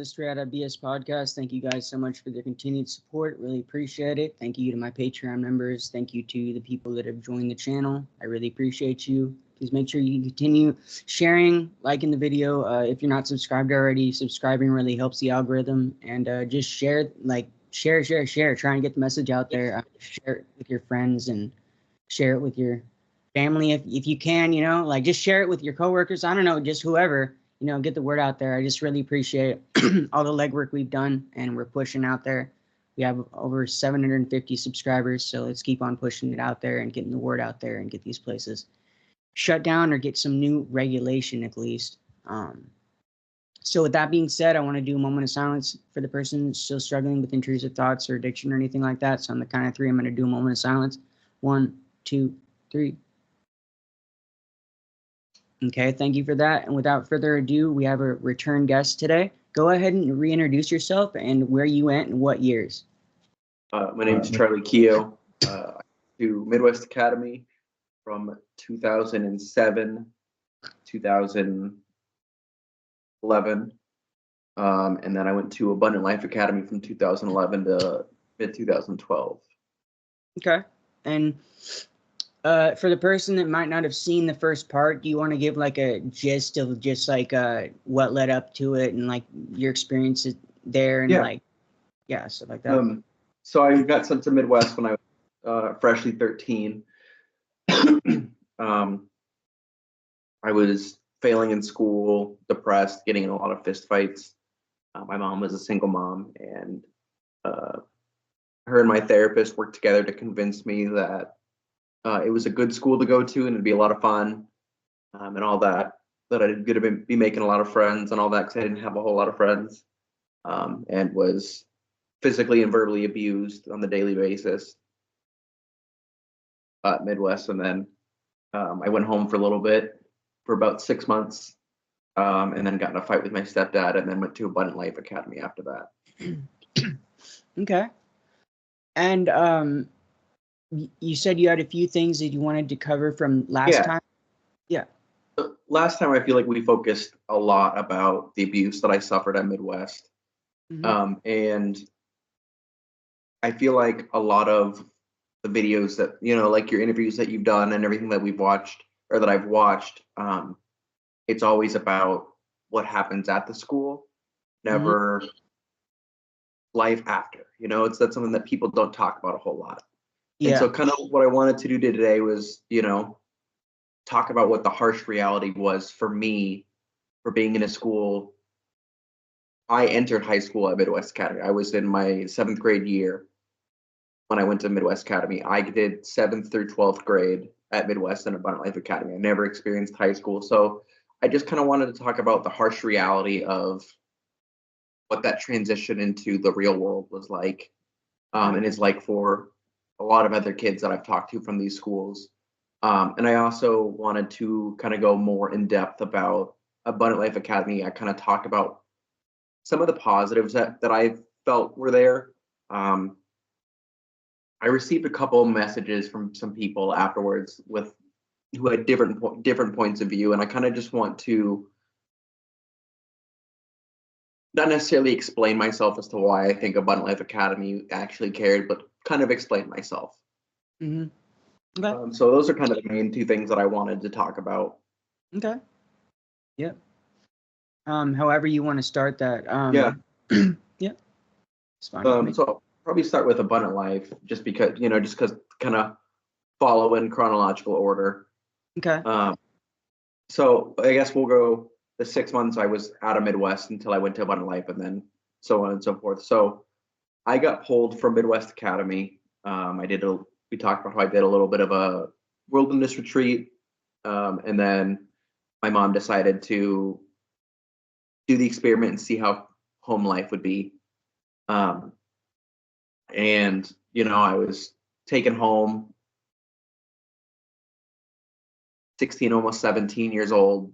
listener at BS Podcast. Thank you guys so much for the continued support. Really appreciate it. Thank you to my Patreon members. Thank you to the people that have joined the channel. I really appreciate you. Please make sure you continue sharing, liking the video. If you're not subscribed already, subscribing really helps the algorithm. And just share, share. Try and get the message out there. Share it with your friends and share it with your family if you can, just share it with your coworkers. I don't know, just whoever, get the word out there. I just really appreciate all the legwork we've done, and we're pushing out there. We have over 750 subscribers, so let's keep on pushing it out there and getting the word out there and get these places shut down or get some new regulation at least. So with that being said, I want to do a moment of silence for the person still struggling with intrusive thoughts or addiction or anything like that. So on the count of three, I'm going to do a moment of silence. 1, 2, 3. Okay, thank you for that. And without further ado, we have a return guest today. Go ahead and reintroduce yourself and where you went and what years. My name is Charlie Keogh. I do Midwest Academy from 2007, 2011. And then I went to Abundant Life Academy from 2011 to mid-2012. Okay. And for the person that might not have seen the first part, do you want to give like a gist of just like what led up to it and like your experiences there and stuff like that? So I got sent to Midwest when I was freshly 13. I was failing in school, depressed, getting in a lot of fist fights. My mom was a single mom, and her and my therapist worked together to convince me that it was a good school to go to and it'd be a lot of fun and all that I'd going to be making a lot of friends and all that because I didn't have a whole lot of friends and was physically and verbally abused on the daily basis at Midwest. And then I went home for a little bit for about 6 months and then got in a fight with my stepdad and then went to Abundant Life Academy after that. Okay. And you said you had a few things that you wanted to cover from last time? Yeah. Last time, I feel like we focused a lot about the abuse that I suffered at Midwest. Mm-hmm. And I feel like a lot of the videos that, like your interviews that you've done and everything that we've watched or that I've watched, it's always about what happens at the school, never life after. That's something that people don't talk about a whole lot. Yeah. And so kind of what I wanted to do today was, talk about what the harsh reality was for me for being in a school. I entered high school at Midwest Academy. I was in my 7th grade year when I went to Midwest Academy. I did 7th through 12th grade at Midwest and Abundant Life Academy. I never experienced high school. So I just kind of wanted to talk about the harsh reality of what that transition into the real world was like and is like for a lot of other kids that I've talked to from these schools. And I also wanted to kind of go more in depth about Abundant Life Academy. I kind of talked about some of the positives that I felt were there. I received a couple messages from some people afterwards who had different points of view, and I kind of just want to not necessarily explain myself as to why I think Abundant Life Academy actually cared, but kind of explain myself. Mm-hmm. Okay. So those are kind of the main two things that I wanted to talk about. Okay. Yep. However you want to start that. Yeah. It's fine with me. So I'll probably start with Abundant Life, just because kind of follow in chronological order. Okay. So I guess we'll go the 6 months I was out of Midwest until I went to Abundant Life, and then so on and so forth. So I got pulled from Midwest Academy. We talked about how I did a little bit of a wilderness retreat, and then my mom decided to do the experiment and see how home life would be. And I was taken home, 16, almost 17 years old.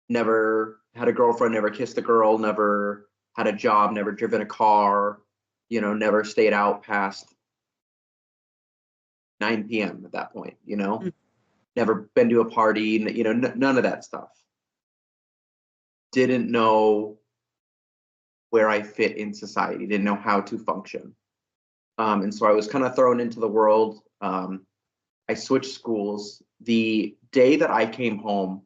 Never had a girlfriend, never kissed a girl, never had a job, never driven a car, never stayed out past 9 p.m. at that point, never been to a party, none of that stuff. Didn't know where I fit in society, didn't know how to function. And so I was kind of thrown into the world. I switched schools. The day that I came home,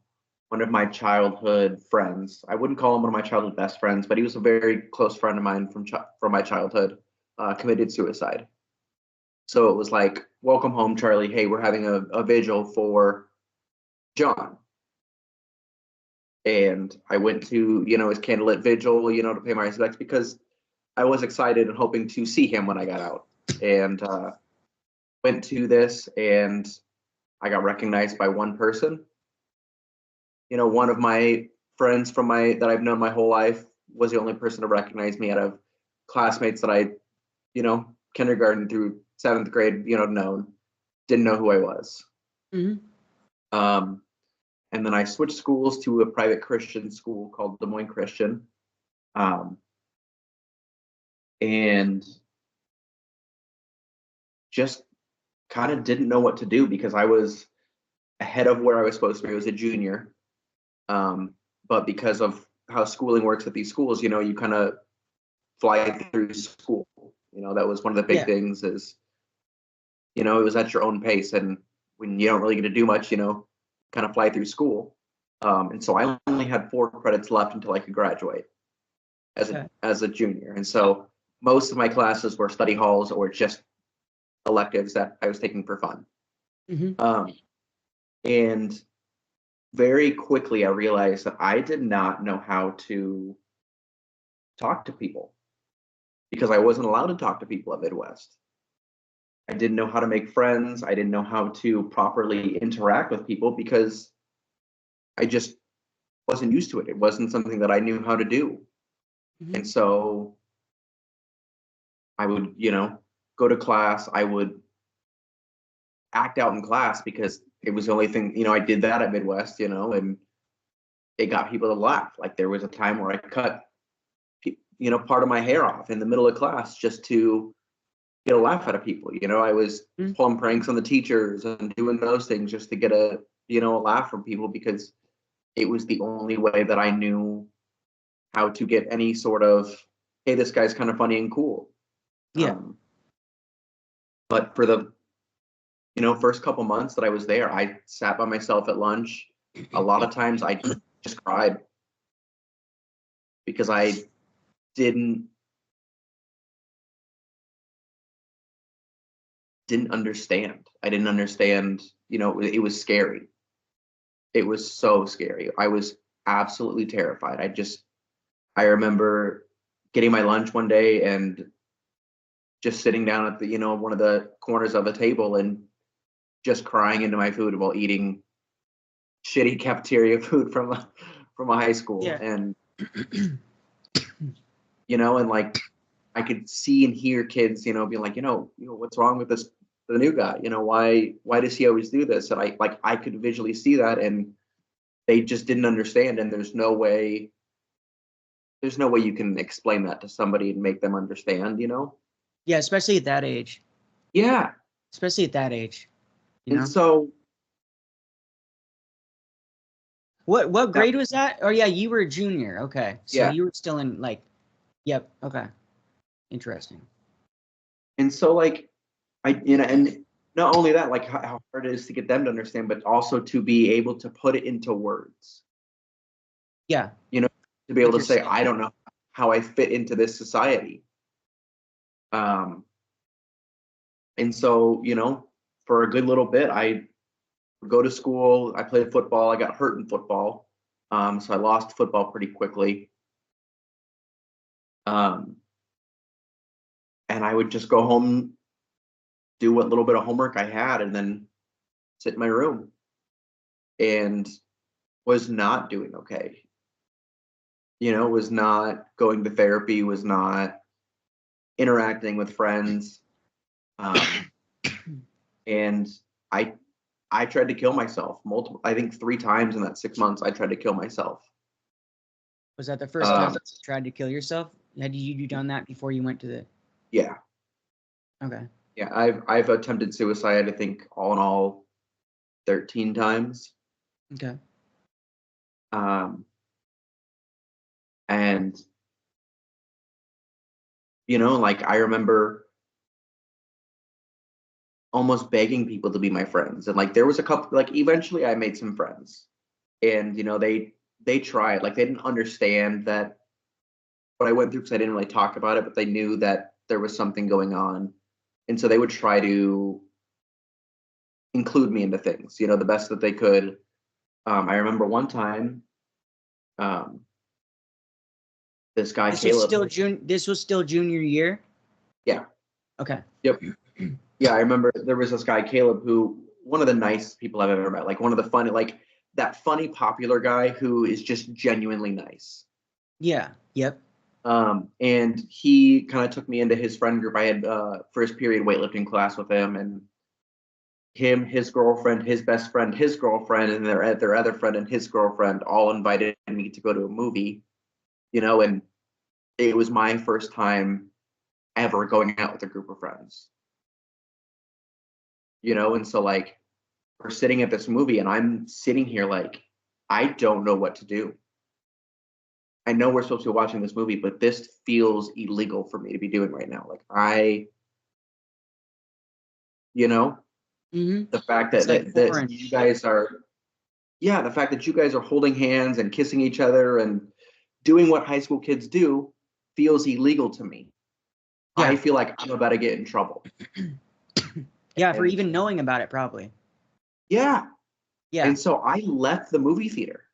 one of my childhood friends, I wouldn't call him one of my childhood best friends, but he was a very close friend of mine from my childhood, committed suicide. So it was like, welcome home, Charlie. Hey, we're having a vigil for John. And I went to, his candlelit vigil, to pay my respects because I was excited and hoping to see him when I got out. And went to this, and I got recognized by one person. One of my friends that I've known my whole life was the only person to recognize me out of classmates that I, kindergarten through 7th grade, known, didn't know who I was. Mm-hmm. And then I switched schools to a private Christian school called Des Moines Christian. And just kind of didn't know what to do because I was ahead of where I was supposed to be. I was a junior. But because of how schooling works at these schools, you kind of fly through school. That was one of the big things is, it was at your own pace. And when you don't really get to do much, kind of fly through school. And so I only had 4 credits left until I could graduate as a junior. And so most of my classes were study halls or just electives that I was taking for fun. Mm-hmm. And very quickly I realized that I did not know how to talk to people because I wasn't allowed to talk to people at Midwest. I didn't know how to make friends. I didn't know how to properly interact with people because I just wasn't used to it. It wasn't something that I knew how to do. Mm-hmm. And so I would, go to class. I would act out in class because it was the only thing, I did that at Midwest, and it got people to laugh. Like there was a time where I cut, part of my hair off in the middle of class just to get a laugh out of people. I was pulling pranks on the teachers and doing those things just to get a laugh from people because it was the only way that I knew how to get any sort of, hey, this guy's kind of funny and cool. Yeah. But for the, first couple months that I was there, I sat by myself at lunch. A lot of times I just cried because I didn't understand. I didn't understand, it was scary. It was so scary. I was absolutely terrified. I remember getting my lunch one day and just sitting down at the, one of the corners of a table and just crying into my food while eating shitty cafeteria food from a high school. Yeah. And, and like, I could see and hear kids, being like, what's wrong with the new guy? Why does he always do this? And I could visually see that, and they just didn't understand. And there's no way you can explain that to somebody and make them understand, Yeah, especially at that age. Yeah. Especially at that age. And so what grade was that? Oh yeah, you were a junior. Okay. So yeah. you were still in yep, okay. Interesting. And so and not only that, like how hard it is to get them to understand, but also to be able to put it into words. Yeah. To be able to say, I don't know how I fit into this society. And so, for a good little bit, I would go to school. I played football. I got hurt in football. So I lost football pretty quickly. And I would just go home, do what little bit of homework I had, and then sit in my room, and was not doing okay. Was not going to therapy, was not interacting with friends. And I tried to kill myself I think 3 times in that 6 months. I tried to kill myself. Was that the first time you tried to kill yourself? Had you done that before you went to the? Yeah. Okay. Yeah, I've attempted suicide, I think all in all 13 times. Okay. And like I remember almost begging people to be my friends. And like there was a couple, like eventually I made some friends, and they tried, like they didn't understand that what I went through because I didn't really talk about it, but they knew that there was something going on. And so they would try to include me into things, the best that they could. I remember one time, this guy Caleb. This was still junior year. Yeah. Okay. Yep. Yeah, I remember there was this guy Caleb, who one of the nicest people I've ever met. Like one of the funny, like that funny popular guy who is just genuinely nice. Yeah. Yep. And he kind of took me into his friend group. I had first period weightlifting class with him, and him, his girlfriend, his best friend, his girlfriend, and their other friend and his girlfriend all invited me to go to a movie, and it was my first time ever going out with a group of friends, and so like we're sitting at this movie and I'm sitting here like, I don't know what to do. I know we're supposed to be watching this movie, but this feels illegal for me to be doing right now. Like the fact that you guys are, the fact that you guys are holding hands and kissing each other and doing what high school kids do feels illegal to me. Yeah. I feel like I'm about to get in trouble. Yeah, for even knowing about it, probably. Yeah. Yeah. And so I left the movie theater.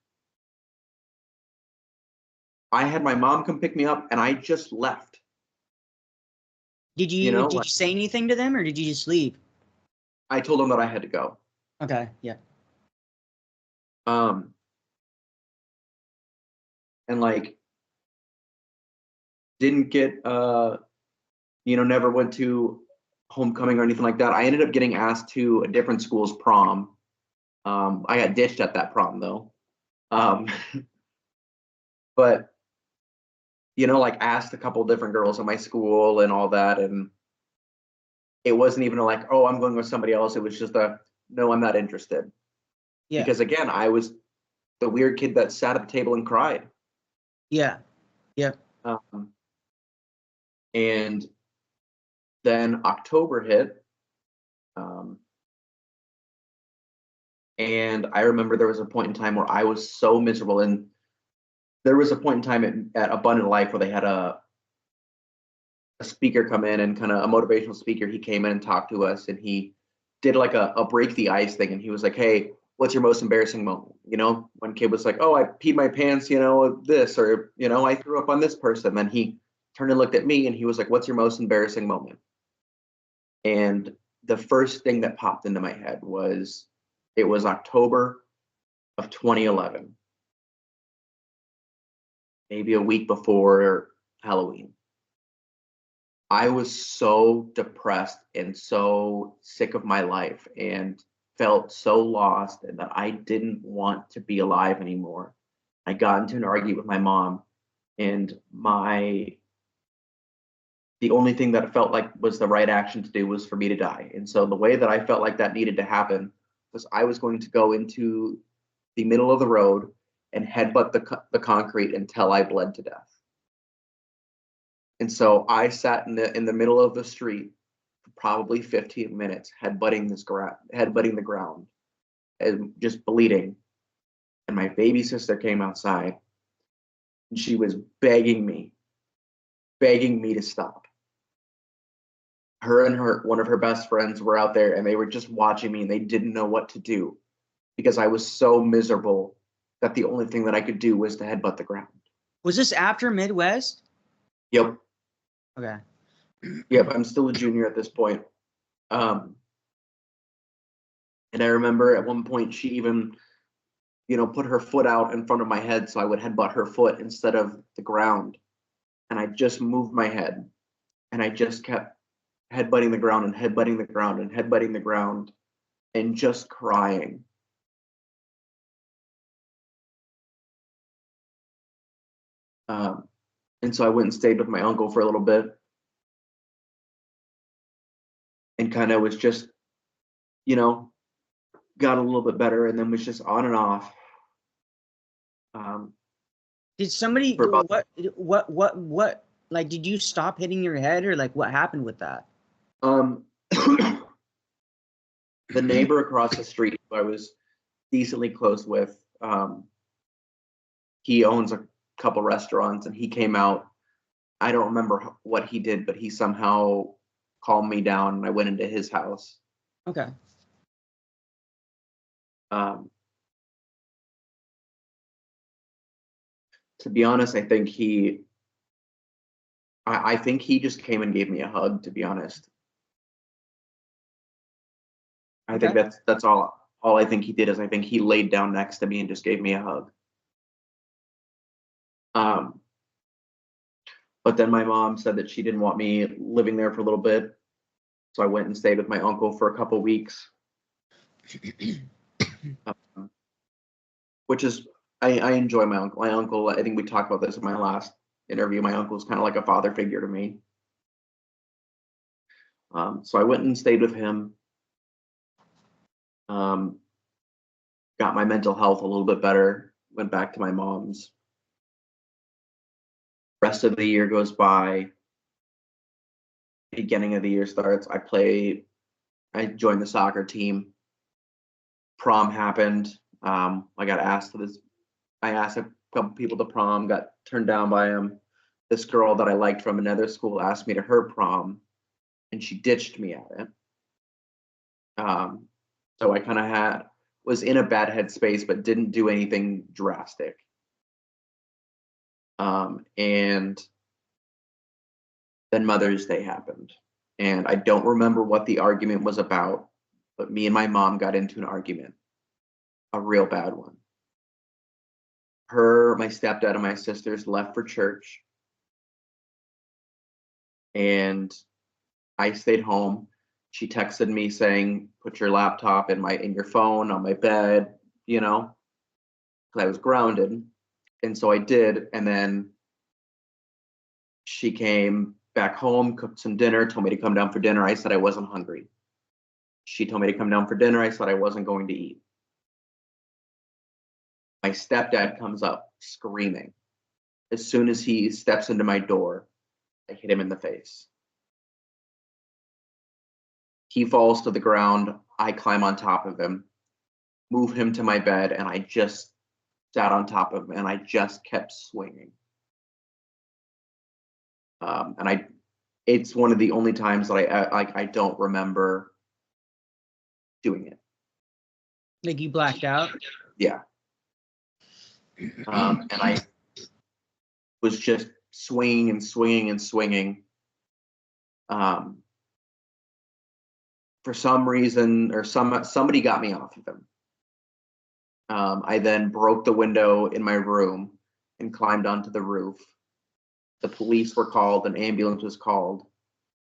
I had my mom come pick me up and I just left. Did you say anything to them, or did you just leave? I told them that I had to go. Okay, yeah. And like didn't get never went to homecoming or anything like that. I ended up getting asked to a different school's prom. I got ditched at that prom though. But like asked a couple different girls at my school and all that, and it wasn't even like, oh, I'm going with somebody else. It was just no, I'm not interested. Yeah. Because again, I was the weird kid that sat at the table and cried. Yeah. Yeah. And then October hit. And I remember there was a point in time where I was so miserable. And there was a point in time at Abundant Life where they had a speaker come in, and kind of a motivational speaker. He came in and talked to us, and he did like a break the ice thing. And he was like, hey, what's your most embarrassing moment? One kid was like, oh, I peed my pants, this, or, I threw up on this person. Then he turned and looked at me and he was like, what's your most embarrassing moment? And the first thing that popped into my head was, it was October of 2011, maybe a week before Halloween. I was so depressed and so sick of my life and felt so lost, and that I didn't want to be alive anymore. I got into an argument with my mom, and the only thing that it felt like was the right action to do was for me to die. And so the way that I felt like that needed to happen was I was going to go into the middle of the road and headbutt the concrete until I bled to death. And so I sat in the middle of the street for probably 15 minutes, headbutting the ground, and just bleeding. And my baby sister came outside, and she was begging me to stop. Her and one of her best friends were out there, and they were just watching me, and they didn't know what to do because I was so miserable that the only thing that I could do was to headbutt the ground. Was this after Midwest? Yep. Okay. Yep, I'm still a junior at this point. And I remember at one point she even, put her foot out in front of my head so I would headbutt her foot instead of the ground. And I just moved my head, and I just kept headbutting the ground and headbutting the ground and headbutting the ground and just crying. And so I went and stayed with my uncle for a little bit, and kind of was just, got a little bit better, and then was just on and off. Did somebody, what Like, did you stop hitting your head, or like what happened with that? The neighbor across the street who I was decently close with, he owns a couple restaurants, and he came out. I don't remember what he did, but he somehow calmed me down, and I went into his house. Okay. To be honest, I think I think he just came and gave me a hug, to be honest. I think Okay. that's all I think he did is I think he laid down next to me and just gave me a hug. But then my mom said that she didn't want me living there for a little bit. So I went and stayed with my uncle for a couple weeks. Which is, I enjoy my uncle. My uncle, I think we talked about this in my last interview. My uncle is kind of like a father figure to me. So I went and stayed with him. Got my mental health a little bit better. Went back to my mom's. Rest of the year goes by. Beginning of the year starts. I joined the soccer team. Prom happened. I got asked to this. I asked a couple people to prom, got turned down by him. This girl that I liked from another school asked me to her prom, and she ditched me at it. So I kind of was in a bad headspace, but didn't do anything drastic. And then Mother's Day happened, and I don't remember what the argument was about, but me and my mom got into an argument, a real bad one. My stepdad, and my sisters left for church, and I stayed home. She texted me saying, "Put your laptop in your phone on my bed," because I was grounded. And so I did, and then she came back home, cooked some dinner, told me to come down for dinner. I said I wasn't hungry. She told me to come down for dinner. I said I wasn't going to eat. My stepdad comes up screaming. As soon as he steps into my door, I hit him in the face. He falls to the ground. I climb on top of him, move him to my bed, and I just sat on top of him, and I just kept swinging. It's one of the only times that I don't remember doing it. Like you blacked out? Yeah. And I was just swinging and swinging and swinging. For some reason, or somebody got me off of him. I then broke the window in my room and climbed onto the roof. The police were called, an ambulance was called.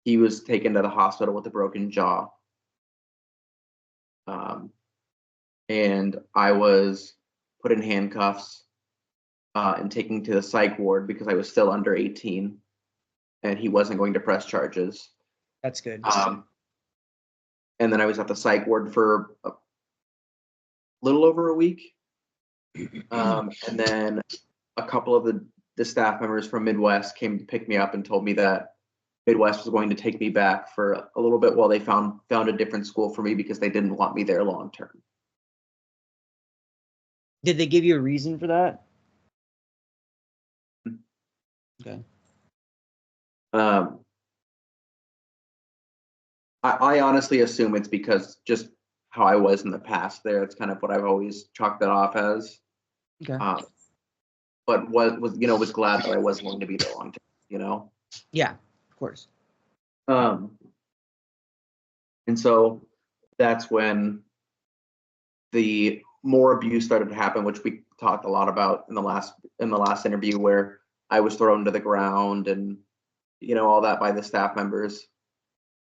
He was taken to the hospital with a broken jaw. And I was put in handcuffs and taken to the psych ward because I was still under 18 and he wasn't going to press charges. That's good. And then I was at the psych ward for a little over a week. And then a couple of the staff members from Midwest came to pick me up and told me that Midwest was going to take me back for a little bit while they found a different school for me because they didn't want me there long term. Did they give you a reason for that? Okay. I honestly assume it's because just how I was in the past there. It's kind of what I've always chalked that off as. Okay. But was glad that I wasn't going to be there long term, Yeah, of course. And so that's when the more abuse started to happen, which we talked a lot about in the last interview, where I was thrown to the ground and all that by the staff members.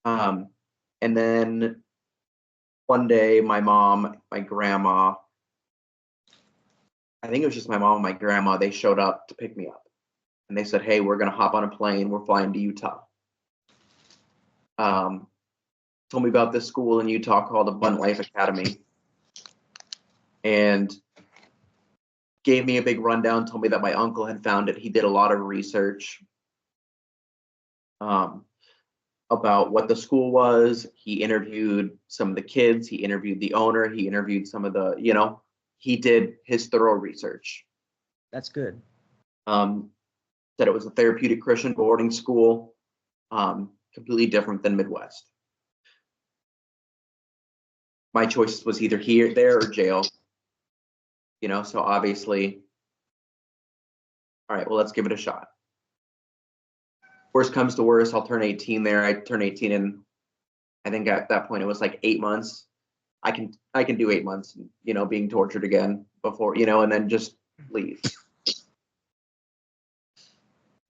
And then one day my mom, my grandma, I think it was just my mom and my grandma, they showed up to pick me up. And they said, "Hey, we're going to hop on a plane. We're flying to Utah." Told me about this school in Utah called Abundant Life Academy. And gave me a big rundown, told me that my uncle had found it. He did a lot of research. about what the school was. He interviewed some of the kids. He interviewed the owner. He interviewed some of the, he did his thorough research. That's good. Said it was a therapeutic Christian boarding school, completely different than Midwest. My choice was either here, there, or jail. So obviously, all right, well, let's give it a shot. Worst comes to worst, I'll turn 18 there. I turn 18 in, I think at that point it was like 8 months. I can do 8 months, being tortured again before, and then just leave.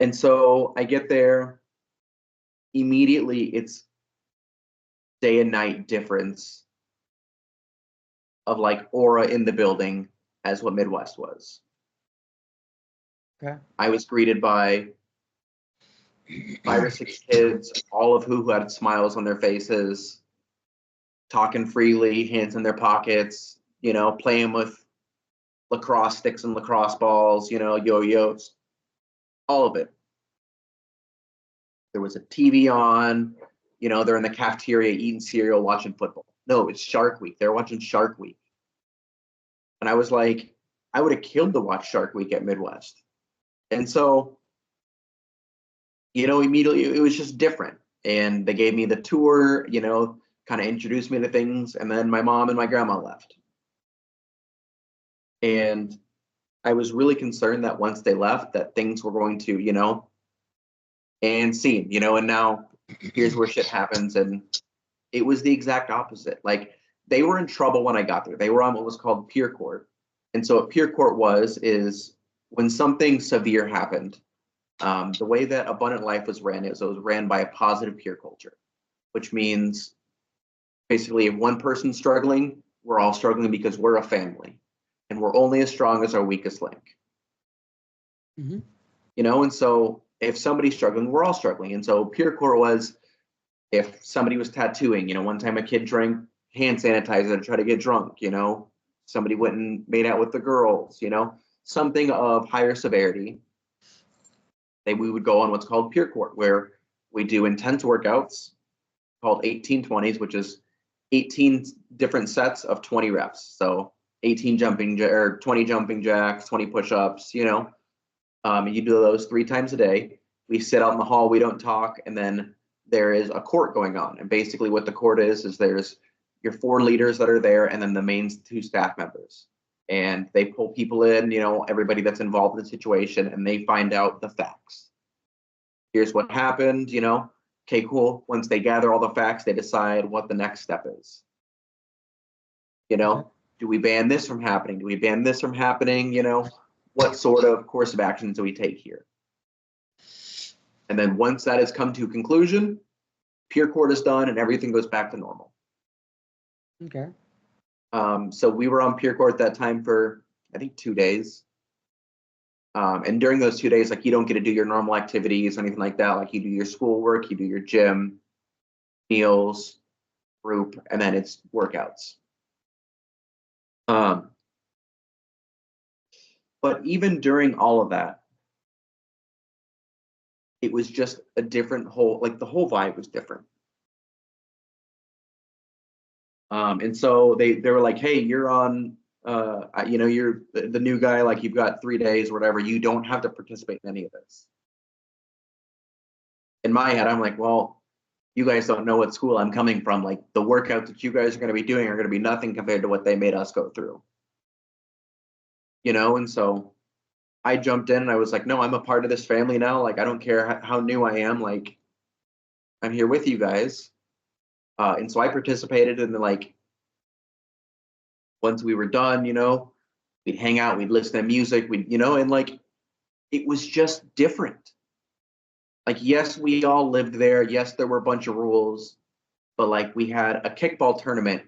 And so I get there, immediately it's day and night difference of like aura in the building as what Midwest was. Okay. I was greeted by 5 or 6 kids, all of who had smiles on their faces, talking freely, hands in their pockets, playing with lacrosse sticks and lacrosse balls, yo-yos, all of it. There was a TV on, they're in the cafeteria eating cereal, watching football. No, it's Shark Week. They're watching Shark Week. And I was like, I would have killed to watch Shark Week at Midwest. And so, immediately it was just different. And they gave me the tour, kind of introduced me to things. And then my mom and my grandma left. And I was really concerned that once they left, that things were going to, and scene, and now here's where shit happens. And it was the exact opposite. Like, they were in trouble when I got there. They were on what was called peer court. And so what peer court is when something severe happened, the way that Abundant Life was ran is it was ran by a positive peer culture, which means basically if one person's struggling, we're all struggling because we're a family and we're only as strong as our weakest link. Mm-hmm. And so if somebody's struggling, we're all struggling. And so peer court was if somebody was tattooing, one time a kid drank hand sanitizer to try to get drunk, somebody went and made out with the girls, something of higher severity. We would go on what's called peer court, where we do intense workouts called 18-20s, which is 18 different sets of 20 reps. So 18 jumping or 20 jumping jacks, 20 push-ups, you do those 3 times a day. We sit out in the hall, we don't talk, and then there is a court going on. And basically what the court is there's your 4 leaders that are there and then the main 2 staff members. And they pull people in, everybody that's involved in the situation, and they find out the facts. Here's what happened, okay, cool. Once they gather all the facts, they decide what the next step is. Okay. Do we ban this from happening? Do we ban this from happening? What sort of course of actions do we take here? And then once that has come to a conclusion, peer court is done and everything goes back to normal. Okay. So we were on peer court that time for, I think, 2 days. And during those 2 days, like, you don't get to do your normal activities, anything like that. Like, you do your schoolwork, you do your gym, meals, group, and then it's workouts. But even during all of that, it was just a different the whole vibe was different. And so they were like, hey, you're on, you're the new guy, like, you've got 3 days or whatever. You don't have to participate in any of this. In my head, I'm like, well, you guys don't know what school I'm coming from. Like, the workouts that you guys are going to be doing are going to be nothing compared to what they made us go through. And so I jumped in and I was like, no, I'm a part of this family now. Like, I don't care how new I am. Like, I'm here with you guys. And so I participated in once we were done, we'd hang out, we'd listen to music, and like, it was just different. Like, yes, we all lived there. Yes, there were a bunch of rules, but like, we had a kickball tournament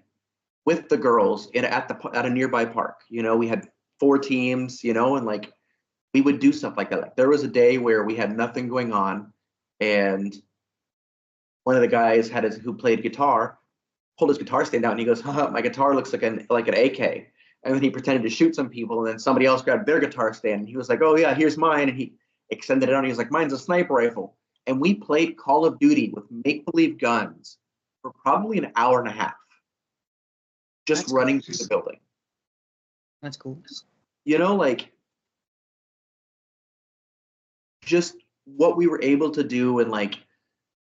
with the girls at a nearby park. We had 4 teams, and like, we would do stuff like that. Like, there was a day where we had nothing going on, and one of the guys who played guitar pulled his guitar stand out, and he goes, haha, my guitar looks like an AK. And then he pretended to shoot some people, and then somebody else grabbed their guitar stand, and he was like, oh yeah, here's mine. And he extended it out, and he was like, mine's a sniper rifle. And we played Call of Duty with make-believe guns for probably an hour and a half, just That's running cool. through the building. That's cool. You know, like, just what we were able to do, and like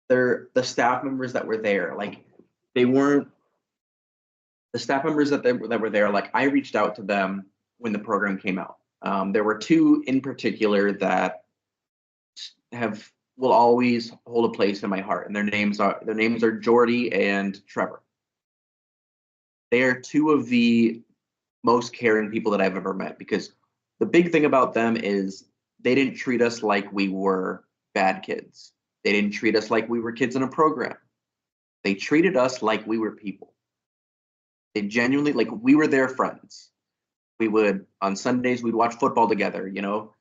the staff members that were there, like, they weren't the staff members that were there, like, I reached out to them when the program came out. There were two in particular that will always hold a place in my heart, and their names are Jordy and Trevor. They are two of the most caring people that I've ever met, because the big thing about them is they didn't treat us like we were bad kids. They didn't treat us like we were kids in a program. They treated us like we were people. They genuinely, like, we were their friends. We would, on Sundays, we'd watch football together, you know.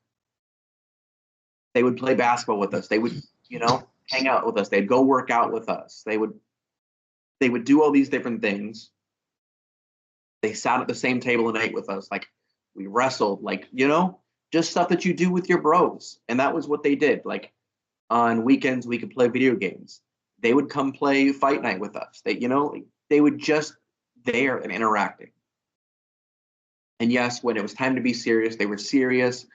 They would play basketball with us. They would, you know, hang out with us. They'd go work out with us. They would do all these different things. They sat at the same table and ate with us. Like, we wrestled, like, you know, just stuff that you do with your bros. And that was what they did. Like, on weekends, we could play video games. They would come play fight night with us. They, you know, they would just there and interacting. And yes, when it was time to be serious, they were serious.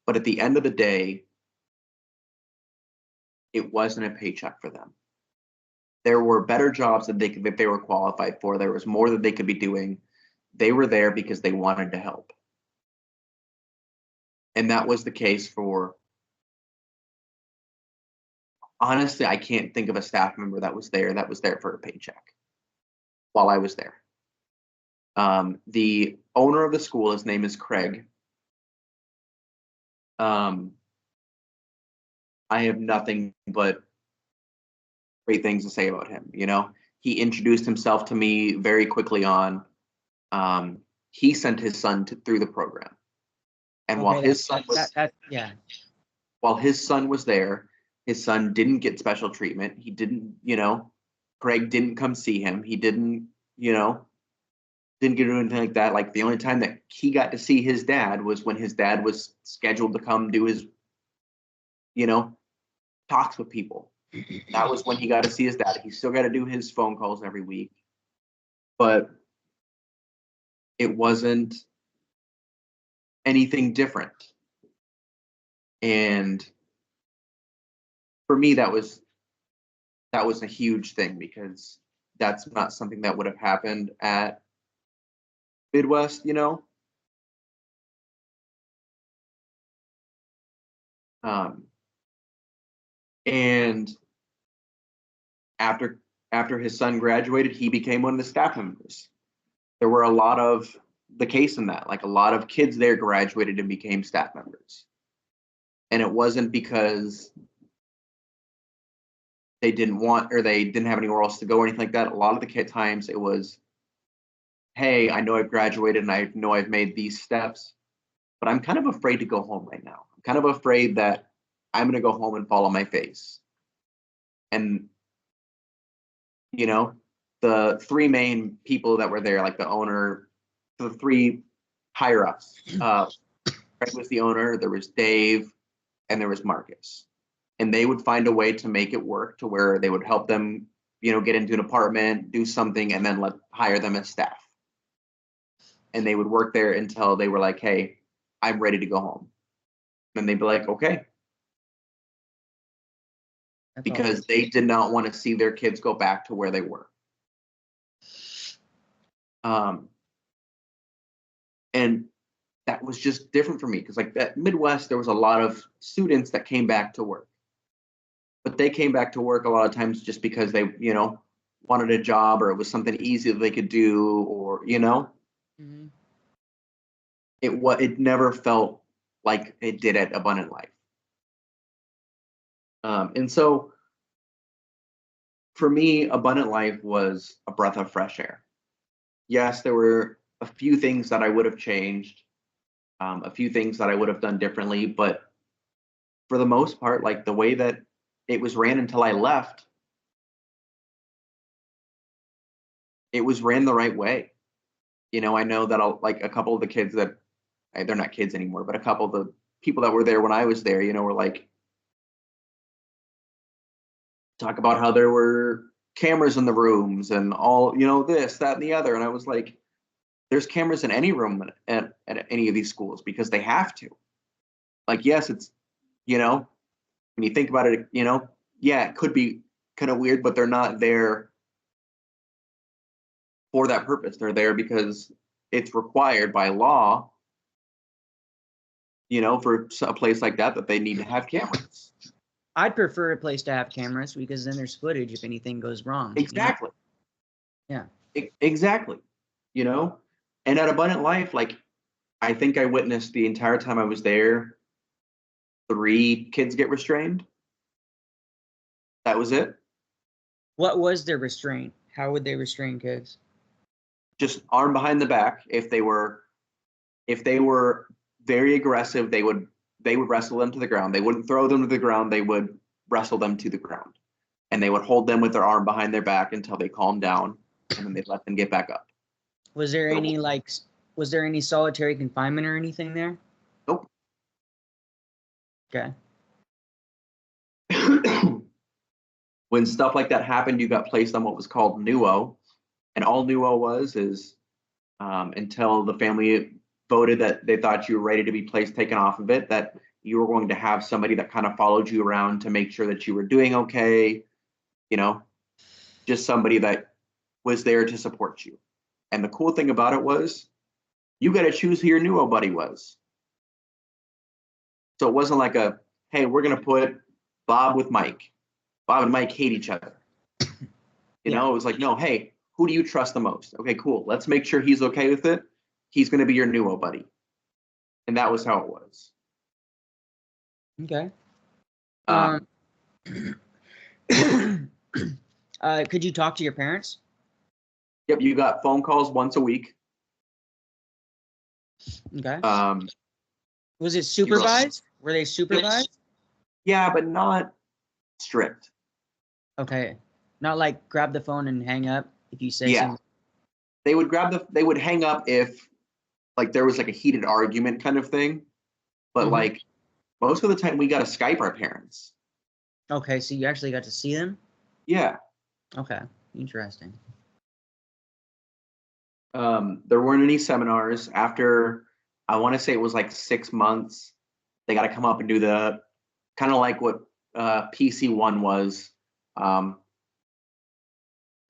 But at the end of the day, it wasn't a paycheck for them. There were better jobs that they were qualified for. There was more that they could be doing. They were there because they wanted to help. And that was the case for, honestly, I can't think of a staff member that was there for a paycheck while I was there. The owner of the school, his name is Craig. I have nothing but great things to say about him. You know, he introduced himself to me very quickly on. He sent his son through the program, and while his son was there, his son didn't get special treatment. He didn't, you know, Craig didn't come see him. He didn't, you know, didn't get anything like that. Like, the only time that he got to see his dad was when his dad was scheduled to come do his, you know, talks with people. That was when he got to see his dad. He still got to do his phone calls every week, but it wasn't anything different. And for me, that was a huge thing, because that's not something that would have happened at Midwest, you know. And after his son graduated, he became one of the staff members. There were a lot of the case in that, like, a lot of kids there graduated and became staff members. And it wasn't because they didn't want, or they didn't have anywhere else to go or anything like that. A lot of the times it was, hey, I know I've graduated and I know I've made these steps, but I'm kind of afraid to go home right now. I'm kind of afraid that I'm going to go home and fall on my face. And, you know, the three main people that were there, like the owner, the three higher ups, Craig was the owner, there was Dave, and there was Marcus. And they would find a way to make it work to where they would help them, you know, get into an apartment, do something, and then hire them as staff. And they would work there until they were like, hey, I'm ready to go home. And they'd be like, okay. Because they did not want to see their kids go back to where they were. And that was just different for me, because like that Midwest, there was a lot of students that came back to work. But they came back to work a lot of times just because they, you know, wanted a job, or it was something easy that they could do, or, you know. Mm-hmm. It never felt like it did at Abundant Life. And so for me, Abundant Life was a breath of fresh air. Yes, there were a few things that I would have changed, a few things that I would have done differently, but for the most part, like, the way that it was ran until I left, it was ran the right way. You know, I know that like a couple of the kids that, they're not kids anymore, but a couple of the people that were there when I was there, you know, were like, talk about how there were cameras in the rooms and all, this, that, and the other. And I was like, there's cameras in any room at any of these schools because they have to. Like, yes, it's, when you think about it, yeah, it could be kind of weird, but they're not there for that purpose. They're there because it's required by law, for a place like that they need to have cameras. I'd prefer a place to have cameras because then there's footage if anything goes wrong. Exactly. Yeah. Exactly. And at Abundant Life, like, I think I witnessed the entire time I was there, 3 kids get restrained. That was it. What was their restraint? How would they restrain kids? Just arm behind the back. If they were very aggressive, they would wrestle them to the ground. They wouldn't throw them to the ground. They would wrestle them to the ground. And they would hold them with their arm behind their back until they calmed down, and then they'd let them get back up. Was there any solitary confinement or anything there? Nope. Okay. When stuff like that happened, you got placed on what was called NUO. And all NUO is until the family voted that they thought you were ready to be taken off of it, that you were going to have somebody that kind of followed you around to make sure that you were doing okay, just somebody that was there to support you. And the cool thing about it was you got to choose who your NUO buddy was. So it wasn't like hey, we're going to put Bob with Mike. Bob and Mike hate each other. It was like, no, hey, who do you trust the most? Okay, cool. Let's make sure he's okay with it. He's going to be your NUO buddy. And that was how it was. Okay. Could you talk to your parents? Yep, you got phone calls once a week. Okay. Was it supervised? Were they supervised? Yeah, but not strict. Okay. Not like grab the phone and hang up if you say something. They would hang up if like there was like a heated argument kind of thing. But like most of the time we got to Skype our parents. Okay, so you actually got to see them? Yeah. Okay. Interesting. There weren't any seminars. After, I want to say it was like 6 months, they got to come up and do the kind of like what PC1 was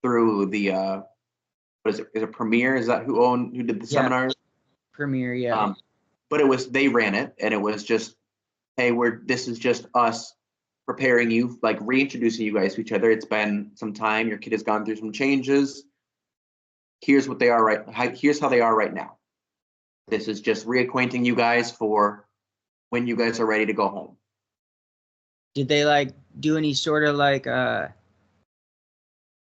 through the what is it? Is it Premiere? Is that who did the seminars? Premiere, yeah. But they ran it, and it was just, hey, this is just us preparing you, like reintroducing you guys to each other. It's been some time. Your kid has gone through some changes. Here's what they are here's how they are right now. This is just reacquainting you guys for when you guys are ready to go home. Did they like do any sort of like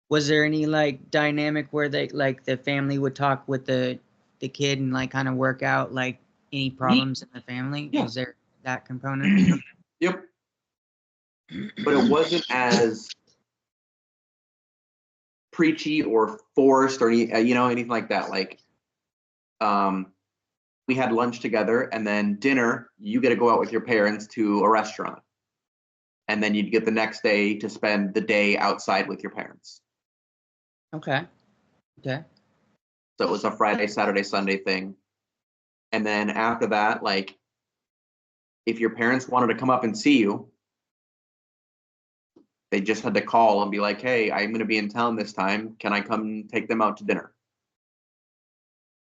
was there any like dynamic where they like the family would talk with the kid and like kind of work out like any problems in the family? Yeah. Was there that component? Yep. But it wasn't as preachy or forced or anything like that. Like we had lunch together, and then dinner, you get to go out with your parents to a restaurant, and then you'd get the next day to spend the day outside with your parents. Okay. So it was a Friday, Saturday, Sunday thing. And then after that, like if your parents wanted to come up and see you, they just had to call and be like, hey, I'm going to be in town this time. Can I come take them out to dinner?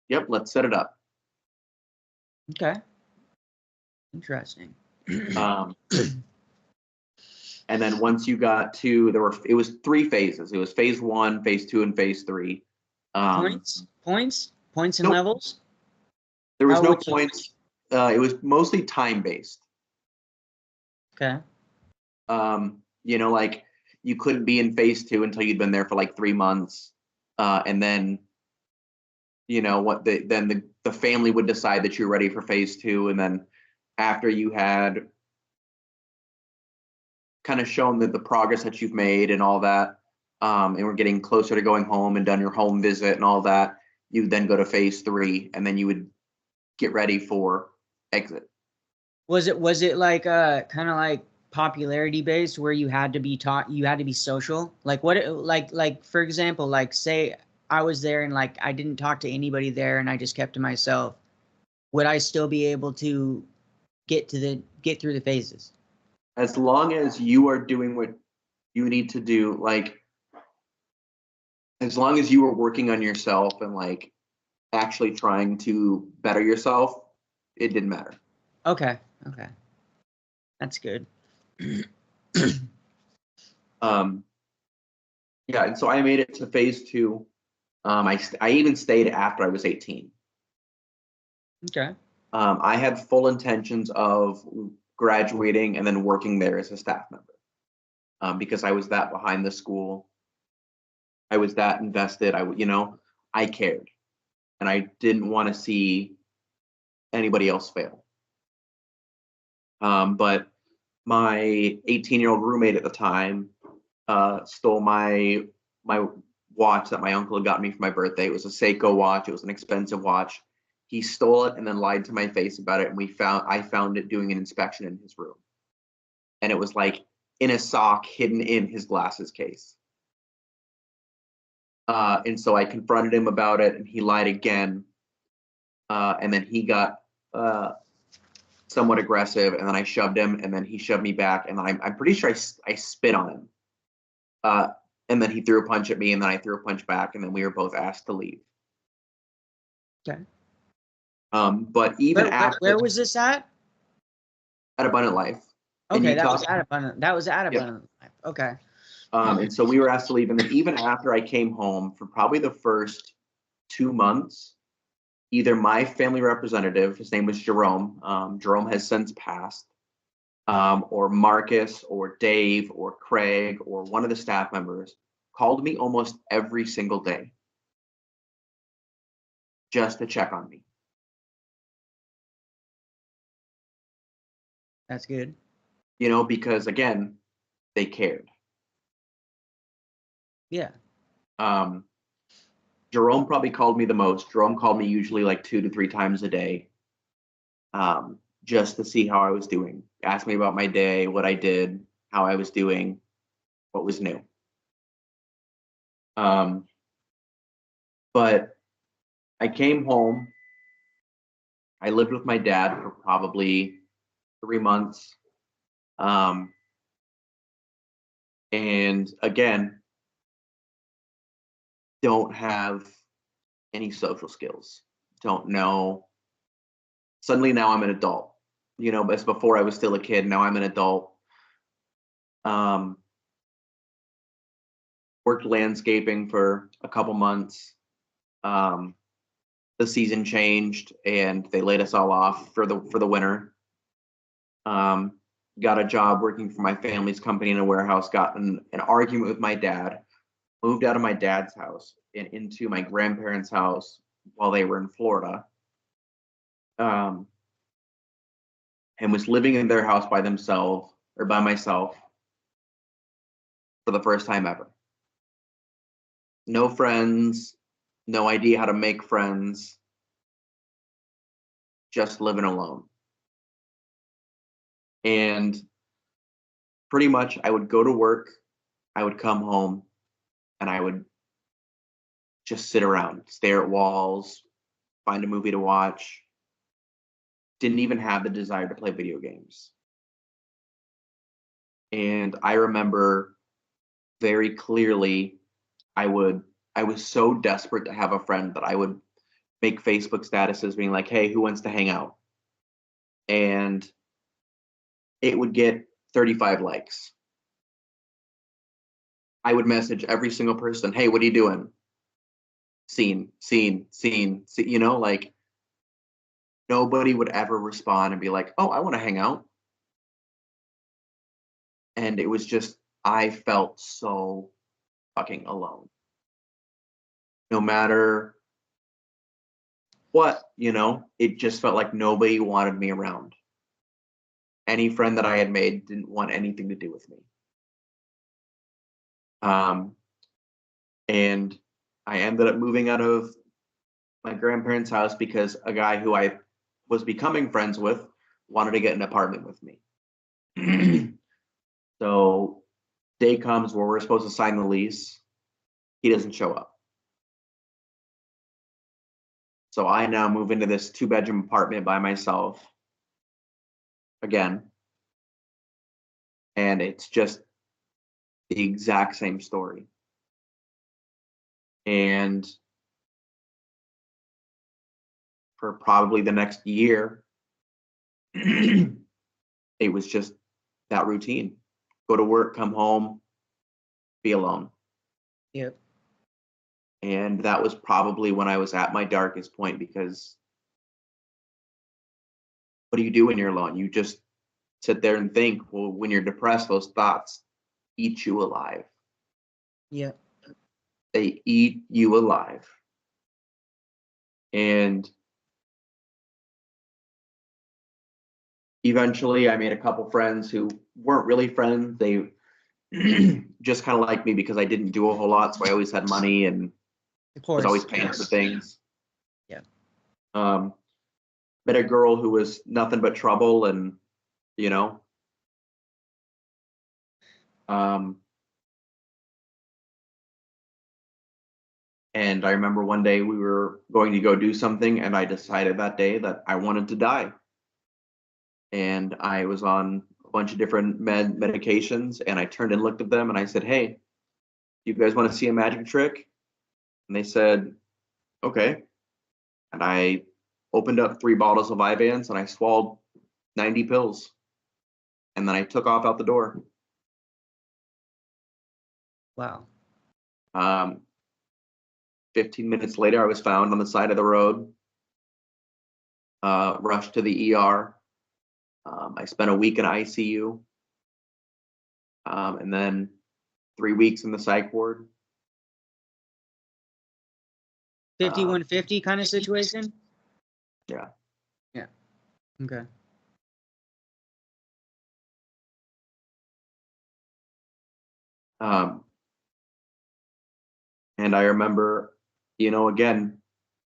Yep, let's set it up. Okay. Interesting. And then once you got to, it was 3 phases. It was phase 1, phase 2, and phase 3. Points and nope. levels? There was no points. It was mostly time-based. Okay. Like you couldn't be in phase 2 until you'd been there for like 3 months. And then, the family would decide that you're ready for phase 2. And then after you had kind of shown that the progress that you've made and all that, and we're getting closer to going home and done your home visit and all that, you would then go to phase 3, and then you would get ready for exit. Was it like kind of like popularity based where you had to be taught, you had to be social? Like what, like for example, like say I was there and like I didn't talk to anybody there and I just kept to myself, would I still be able to get through the phases? As long as you are doing what you need to do, like as long as you are working on yourself and like actually trying to better yourself, it didn't matter. Okay. That's good. Yeah, and so I made it to phase 2. I even stayed after I was 18. Okay. I had full intentions of graduating and then working there as a staff member, because I was that behind the school. I was that invested. I cared, and I didn't want to see anybody else fail. But my 18-year-old roommate at the time stole my watch that my uncle had got me for my birthday. It was a Seiko watch. It was an expensive watch. He stole it and then lied to my face about it. And I found it doing an inspection in his room. And it was like in a sock hidden in his glasses case. And so I confronted him about it and he lied again. And then he got somewhat aggressive and then I shoved him and then he shoved me back. And I'm pretty sure I spit on him. And then he threw a punch at me and then I threw a punch back and then we were both asked to leave. Okay. But even after, where was this at? At Abundant Life. Okay, that was at Abundant Life. Okay. And so we were asked to leave. And then even after I came home, for probably the first 2 months, either my family representative, his name was Jerome, Jerome has since passed, or Marcus or Dave or Craig or one of the staff members called me almost every single day just to check on me. That's good. Because again, they cared. Yeah. Jerome probably called me the most. Jerome called me usually like 2 to 3 times a day, just to see how I was doing. Asked me about my day, what I did, how I was doing, what was new. But I came home. I lived with my dad for probably 3 months. And again, don't have any social skills. Don't know. Suddenly now I'm an adult. As before I was still a kid. Now I'm an adult. Worked landscaping for a couple months. The season changed and they laid us all off for the winter. Got a job working for my family's company in a warehouse, got in an argument with my dad, moved out of my dad's house and into my grandparents' house while they were in Florida. And was living in their house by myself for the first time ever. No friends, no idea how to make friends, just living alone. And pretty much I would go to work, I would come home, and I would just sit around, stare at walls, find a movie to watch. Didn't even have the desire to play video games. And I remember very clearly, I was so desperate to have a friend that I would make Facebook statuses being like, hey, who wants to hang out? And it would get 35 likes. I would message every single person, hey, what are you doing? Scene. Like nobody would ever respond and be like, oh, I want to hang out. And it was just, I felt so fucking alone. No matter what, it just felt like nobody wanted me around. Any friend that I had made didn't want anything to do with me. And I ended up moving out of my grandparents' house because a guy who I was becoming friends with wanted to get an apartment with me. So day comes where we're supposed to sign the lease. He doesn't show up. So I now move into this 2-bedroom apartment by myself again. And it's just the exact same story. And for probably the next year, it was just that routine. Go to work, come home, be alone. Yep. And that was probably when I was at my darkest point, because what do you do when you're alone? You just sit there and think. Well, when you're depressed, those thoughts eat you alive. Yep. They eat you alive. And eventually I made a couple friends who weren't really friends. They just kind of liked me because I didn't do a whole lot. So I always had money and Of course. was always paying for things. Yeah. Met a girl who was nothing but trouble, and you know, and I remember one day we were going to go do something, and I decided that day that I wanted to die. And I was on a bunch of different medications, and I turned and looked at them, and I said, "Hey, you guys want to see a magic trick?" And they said, "Okay." And I opened up 3 bottles of Vyvanse and I swallowed 90 pills. And then I took off out the door. Wow. 15 minutes later, I was found on the side of the road, rushed to the ER. I spent a week in ICU, and then 3 weeks in the psych ward. 5150 kind of situation? Yeah. Yeah. Okay. And I remember, again,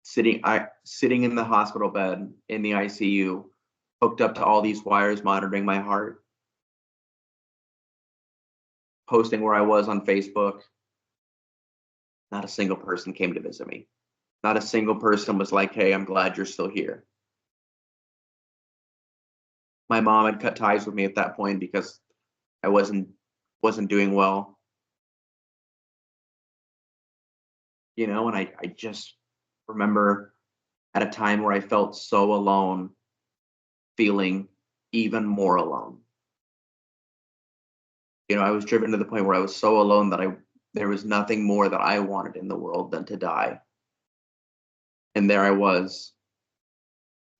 sitting in the hospital bed in the ICU, hooked up to all these wires monitoring my heart, posting where I was on Facebook. Not a single person came to visit me. Not a single person was like, "Hey, I'm glad you're still here." My mom had cut ties with me at that point because I wasn't doing well. And I just remember at a time where I felt so alone, feeling even more alone. I was driven to the point where I was so alone that there was nothing more that I wanted in the world than to die. And there I was,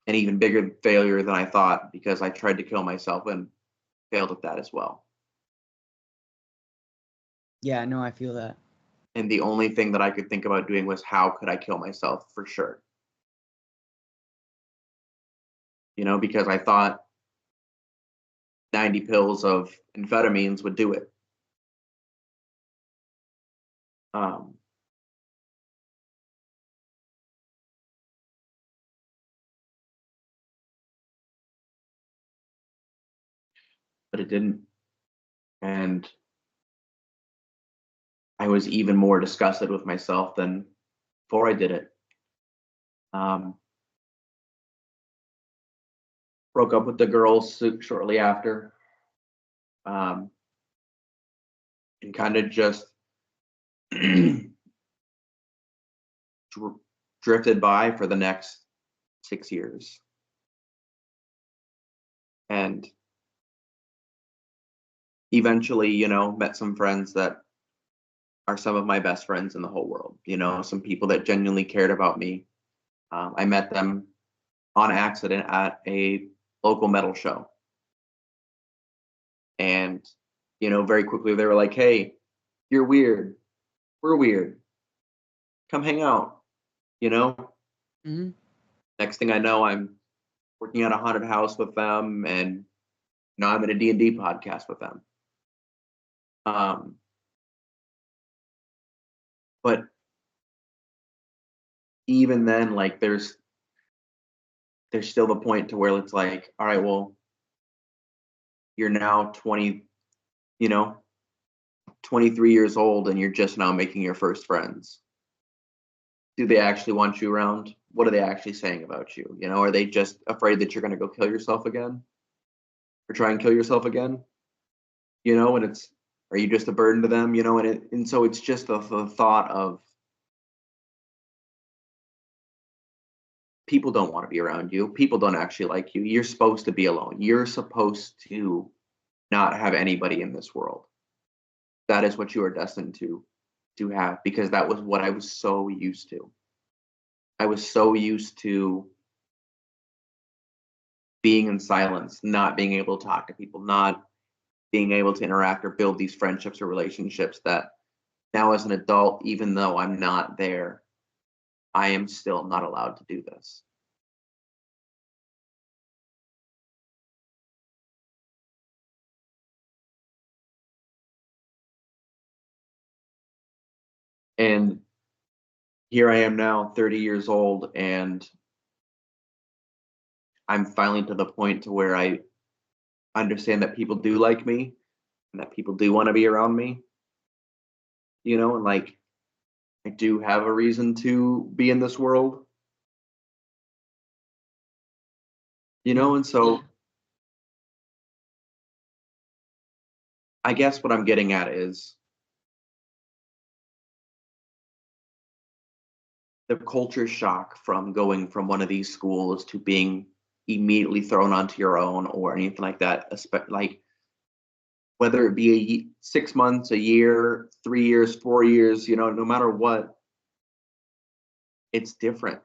an even bigger failure than I thought, because I tried to kill myself and failed at that as well. Yeah, no, I feel that. And the only thing that I could think about doing was, how could I kill myself for sure? Because I thought 90 pills of amphetamines would do it. But it didn't. And I was even more disgusted with myself than before I did it. Broke up with the girls shortly after. And kind of just drifted by for the next 6 years. And eventually, met some friends that are some of my best friends in the whole world. Some people that genuinely cared about me. I met them on accident at a local metal show. And, very quickly they were like, "Hey, you're weird. We're weird. Come hang out." Mm-hmm. Next thing I know, I'm working at a haunted house with them, and now I'm in a D&D podcast with them. But even then, like, there's still the point to where it's like, all right, well, you're now 20, you know, 23 years old and you're just now making your first friends. Do they actually want you around? What are they actually saying about you? You know, are they just afraid that you're going to go kill yourself again or try and kill yourself again? You know, and are you just a burden to them? You know, and so it's just the thought of people don't want to be around you. People don't actually like you. You're supposed to be alone. You're supposed to not have anybody in this world. That is what you are destined to have, because that was what I was so used to. I was so used to being in silence, not being able to talk to people, not being able to interact or build these friendships or relationships, that now as an adult, even though I'm not there, I am still not allowed to do this. And here I am now, 30 years old, and I'm finally to the point to where I understand that people do like me and that people do want to be around me, you know, and like I do have a reason to be in this world, you know, and so I guess what I'm getting at is the culture shock from going from one of these schools to being immediately thrown onto your own or anything like that, like whether it be 6 months, a year, 3 years, 4 years, you know, no matter what, it's different.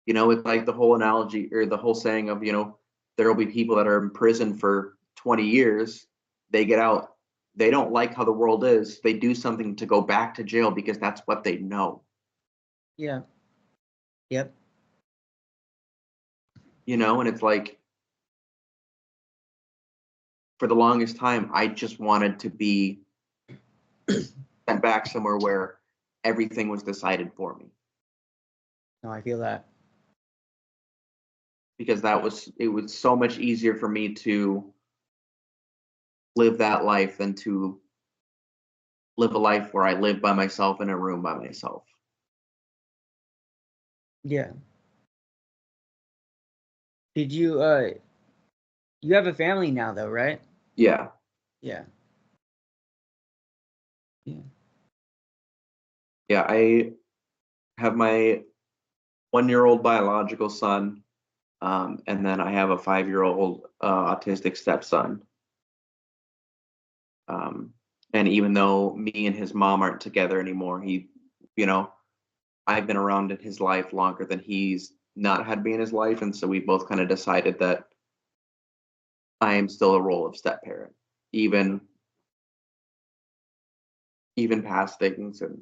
You know, it's like the whole analogy or the whole saying of, you know, there will be people that are in prison for 20 years, they get out, they don't like how the world is, they do something to go back to jail because that's what they know. Yeah. Yep. You know, and it's like, for the longest time, I just wanted to be sent back somewhere where everything was decided for me. No, I feel that. Because it was so much easier for me to live that life than to live a life where I live by myself in a room by myself. Yeah. Did you you have a family now though, right? Yeah. Yeah. Yeah. Yeah, I have my 1-year-old biological son, and then I have a 5-year-old autistic stepson. And even though me and his mom aren't together anymore, you know, I've been around in his life longer than he's not had me in his life, and so we both kind of decided that I am still a role of step parent, even past things. And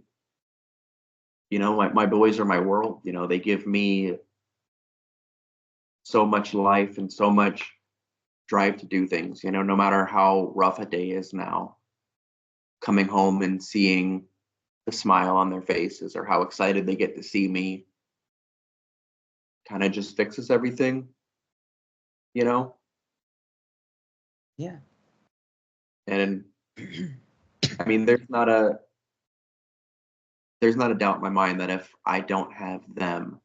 you know, my boys are my world. You know, they give me so much life and so much drive to do things. You know, no matter how rough a day is now, coming home and seeing the smile on their faces or how excited they get to see me kind of just fixes everything, you know? Yeah. And I mean, there's not a doubt in my mind that if I don't have them,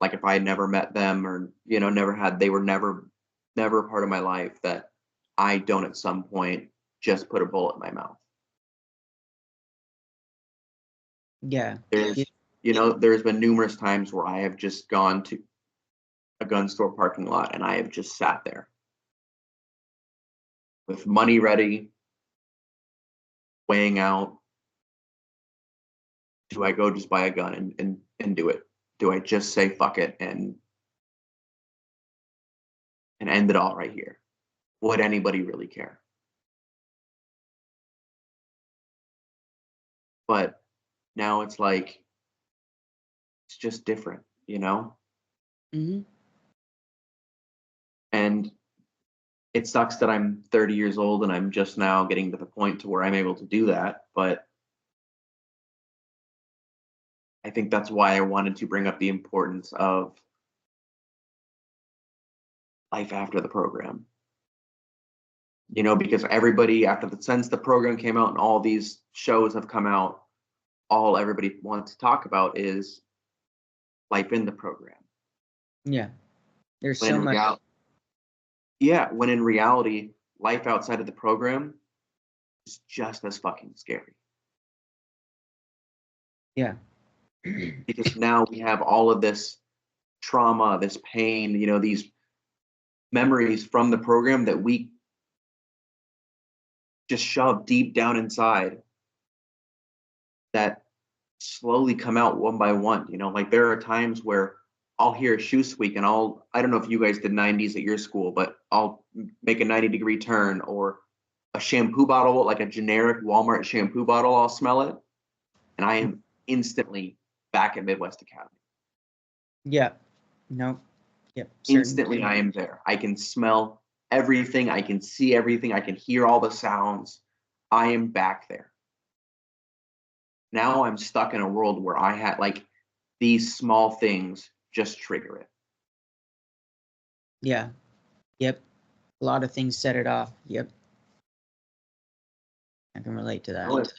like if I had never met them or, you know, they were never a part of my life, that I don't at some point just put a bullet in my mouth. Yeah. There's been numerous times where I have just gone to a gun store parking lot and I have just sat there with money ready, weighing out, do I go just buy a gun and do it? Do I just say fuck it and end it all right here? Would anybody really care? But now it's like, it's just different, you know? Mm-hmm. And it sucks that I'm 30 years old and I'm just now getting to the point to where I'm able to do that. But I think that's why I wanted to bring up the importance of life after the program. You know, because everybody since the program came out and all these shows have come out, all everybody wants to talk about is life in the program. Yeah. There's When so in much. when in reality, life outside of the program is just as fucking scary. Yeah. Because now we have all of this trauma, this pain, you know, these memories from the program that we just shove deep down inside that slowly come out one by one. You know, like there are times where I'll hear a shoe squeak and I don't know if you guys did 90s at your school, but I'll make a 90-degree turn, or a shampoo bottle, like a generic Walmart shampoo bottle, I'll smell it, and I am instantly back at Midwest Academy. Yeah. No. Yep. Instantly, I am there. I can smell everything. I can see everything. I can hear all the sounds. I am back there. Now I'm stuck in a world where I had like these small things just trigger it. Yeah. Yep. A lot of things set it off. Yep. I can relate to that.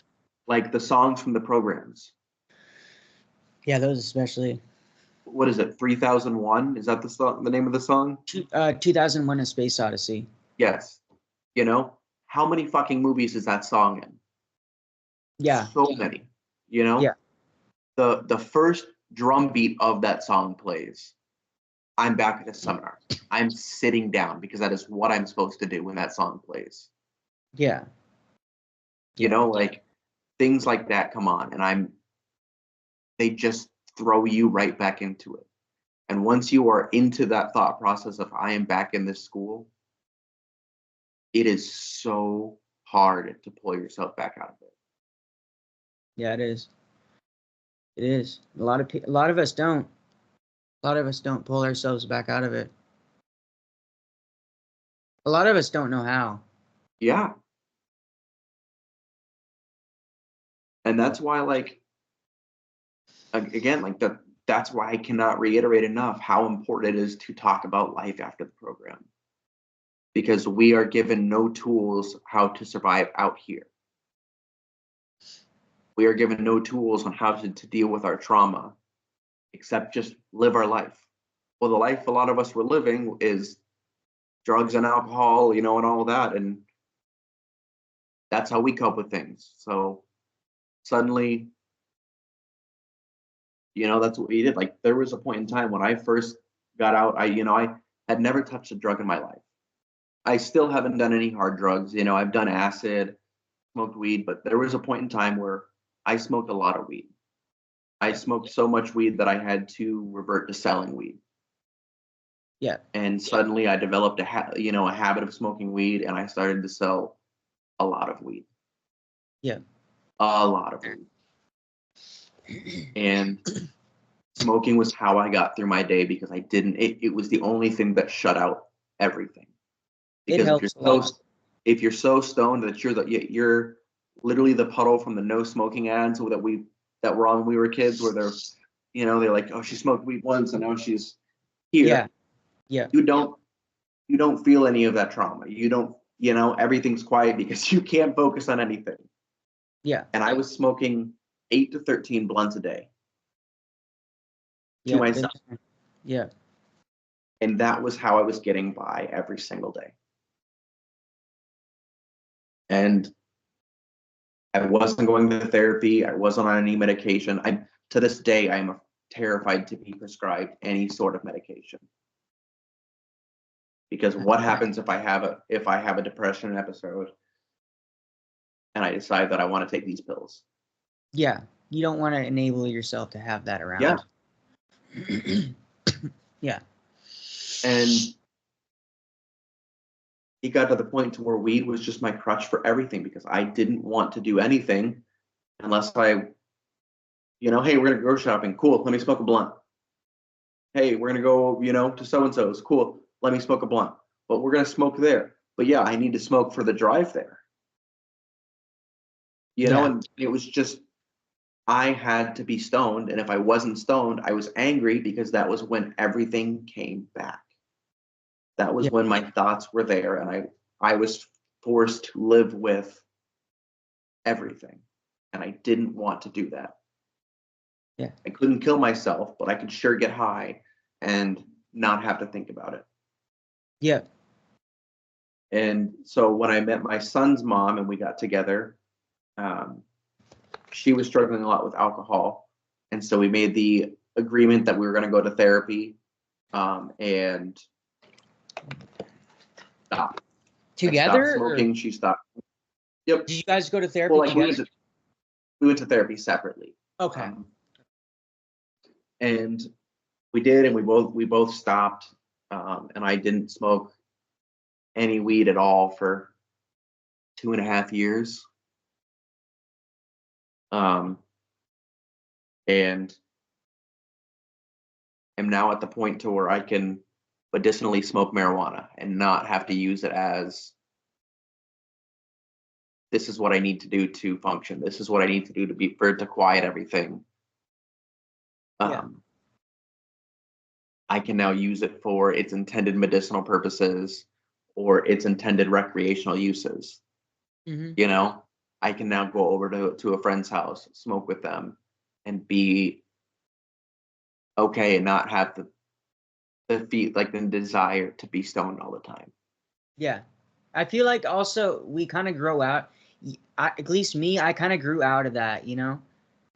Like the songs from the programs. Yeah, those especially. What is it? 3001? Is that the name of the song? 2001: A Space Odyssey. Yes. You know, how many fucking movies is that song in? Yeah. So many. You know? Yeah. The first drum beat of that song plays. I'm back at a seminar. I'm sitting down because that is what I'm supposed to do when that song plays. Yeah. You know, like things like that come on, and they just throw you right back into it. And once you are into that thought process of I am back in this school, it is so hard to pull yourself back out of it. Yeah, it is. It is. A lot of us don't. A lot of us don't pull ourselves back out of it. A lot of us don't know how. Yeah. And that's why, like, again, like that's why I cannot reiterate enough how important it is to talk about life after the program. Because we are given no tools how to survive out here. We are given no tools on how to deal with our trauma, except just live our life. Well, the life a lot of us were living is drugs and alcohol, you know, and all of that. And that's how we cope with things. So suddenly, you know, that's what we did. Like there was a point in time when I first got out, I had never touched a drug in my life. I still haven't done any hard drugs. You know, I've done acid, smoked weed, but there was a point in time where I smoked a lot of weed. I smoked so much weed that I had to revert to selling weed. Yeah. And suddenly I developed a habit of smoking weed, and I started to sell a lot of weed. Yeah. A lot of weed. And smoking was how I got through my day because it was the only thing that shut out everything. Because if you're so stoned that you're literally the puddle from the no smoking ads that were on when we were kids, where they're like, oh, she smoked weed once and now she's here. Yeah. Yeah. You don't feel any of that trauma. You don't, everything's quiet because you can't focus on anything. Yeah. And I was smoking 8 to 13 blunts a day to myself. Yeah. And that was how I was getting by every single day. And I wasn't going to therapy. I wasn't on any medication. To this day, I'm terrified to be prescribed any sort of medication. Because what happens if I have a depression episode and I decide that I want to take these pills? Yeah. You don't want to enable yourself to have that around. Yeah. Yeah. And it got to the point to where weed was just my crutch for everything, because I didn't want to do anything unless hey, we're going to go shopping. Cool. Let me smoke a blunt. Hey, we're going to go, to so-and-so's. Cool. Let me smoke a blunt. But we're going to smoke there. But yeah, I need to smoke for the drive there. And it was just, I had to be stoned. And if I wasn't stoned, I was angry, because that was when everything came back. That was when my thoughts were there, and I was forced to live with everything. And I didn't want to do that. Yeah. I couldn't kill myself, but I could sure get high and not have to think about it. Yeah. And so when I met my son's mom and we got together, she was struggling a lot with alcohol. And so we made the agreement that we were going to go to therapy and stop. Together? I stopped smoking. She stopped. Yep. Did you guys go to therapy Well, like together? we went to therapy separately. Okay. And we did, and we both stopped. And I didn't smoke any weed at all for 2.5 years. And am now at the point to where I can medicinally smoke marijuana and not have to use it as this is what I need to do to function. This is what I need to do for it to quiet everything. I can now use it for its intended medicinal purposes or its intended recreational uses. You know, I can now go over to a friend's house, smoke with them, and be okay and not have the desire to be stoned all the time. Yeah. I feel like also we kind of grow out, at least me, I kind of grew out of that, you know?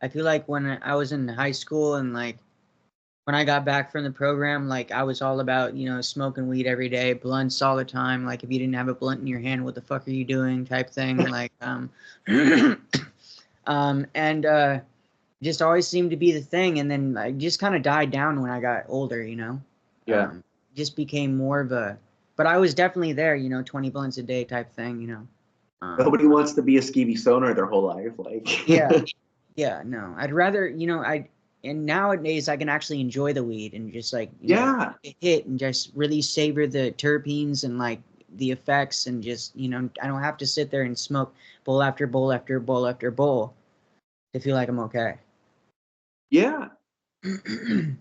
I feel like when I was in high school and like when I got back from the program, like I was all about, you know, smoking weed every day, blunts all the time. Like if you didn't have a blunt in your hand, what the fuck are you doing type thing. Like, just always seemed to be the thing. And then I just kind of died down when I got older, you know? Yeah. Just became more of a, but I was definitely there, you know, 20 blunts a day type thing, you know? Nobody wants to be a skeevy stoner their whole life. Like, yeah, no, I'd rather, you know, and nowadays I can actually enjoy the weed and just like, you know, hit and just really savor the terpenes and like the effects and just, you know, I don't have to sit there and smoke bowl after bowl after bowl after bowl to feel like I'm okay. Yeah. And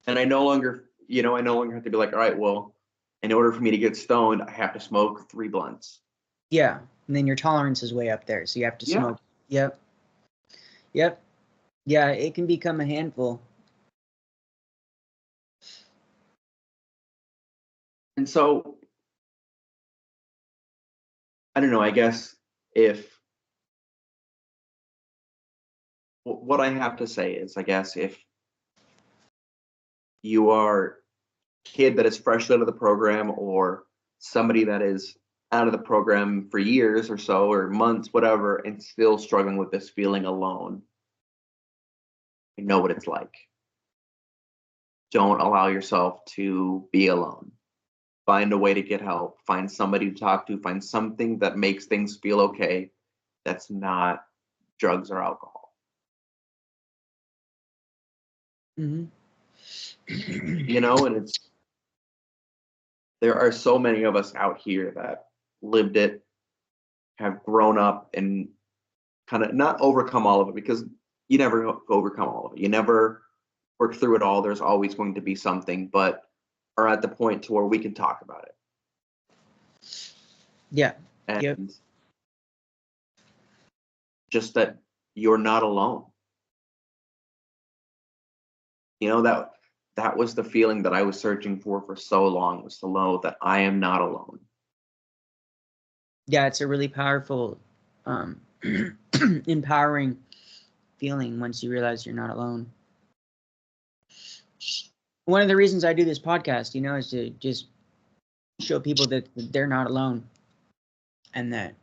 I no longer have to be like, all right, well, in order for me to get stoned, I have to smoke 3 blunts. Yeah. And then your tolerance is way up there. So you have to smoke. Yep. Yeah, it can become a handful. And so, I don't know, I guess what I have to say is, I guess if you are a kid that is fresh out of the program or somebody that is out of the program for years or so or months, whatever, and still struggling with this feeling alone, I know what it's like. Don't allow yourself to be alone. Find a way to get help. Find somebody to talk to. Find something that makes things feel okay that's not drugs or alcohol. You know, and there are so many of us out here that lived it, have grown up and kind of not overcome all of it, because you never overcome all of it. You never work through it all. There's always going to be something, but are at the point to where we can talk about it. Yeah. And just that you're not alone. You know, that was the feeling that I was searching for so long, was to know that I am not alone. Yeah, it's a really powerful, empowering feeling once you realize you're not alone. One of the reasons I do this podcast, you know, is to just show people that they're not alone, and that,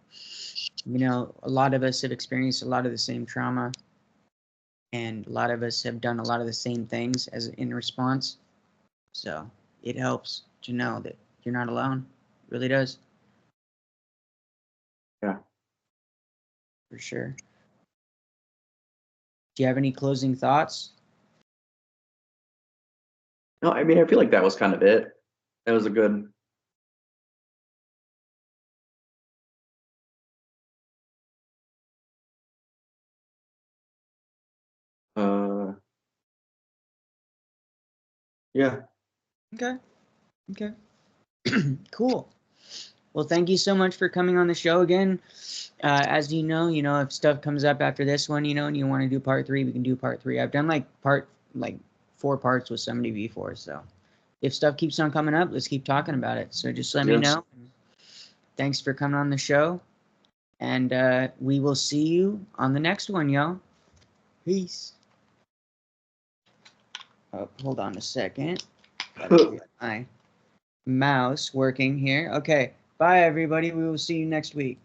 you know, a lot of us have experienced a lot of the same trauma, and a lot of us have done a lot of the same things as in response. So it helps to know that you're not alone. It really does. Yeah. For sure. Do you have any closing thoughts? No, I mean, I feel like that was kind of it. That was a good. Yeah. Okay. Cool. Well, thank you so much for coming on the show again. As you know, if stuff comes up after this one, and you want to do part 3, we can do part 3. I've done like 4 parts with somebody before. So if stuff keeps on coming up, let's keep talking about it. So just let me know. Thanks for coming on the show. And we will see you on the next one, y'all. Peace. Oh, hold on a second. My mouse working here. Okay. Bye, everybody. We will see you next week.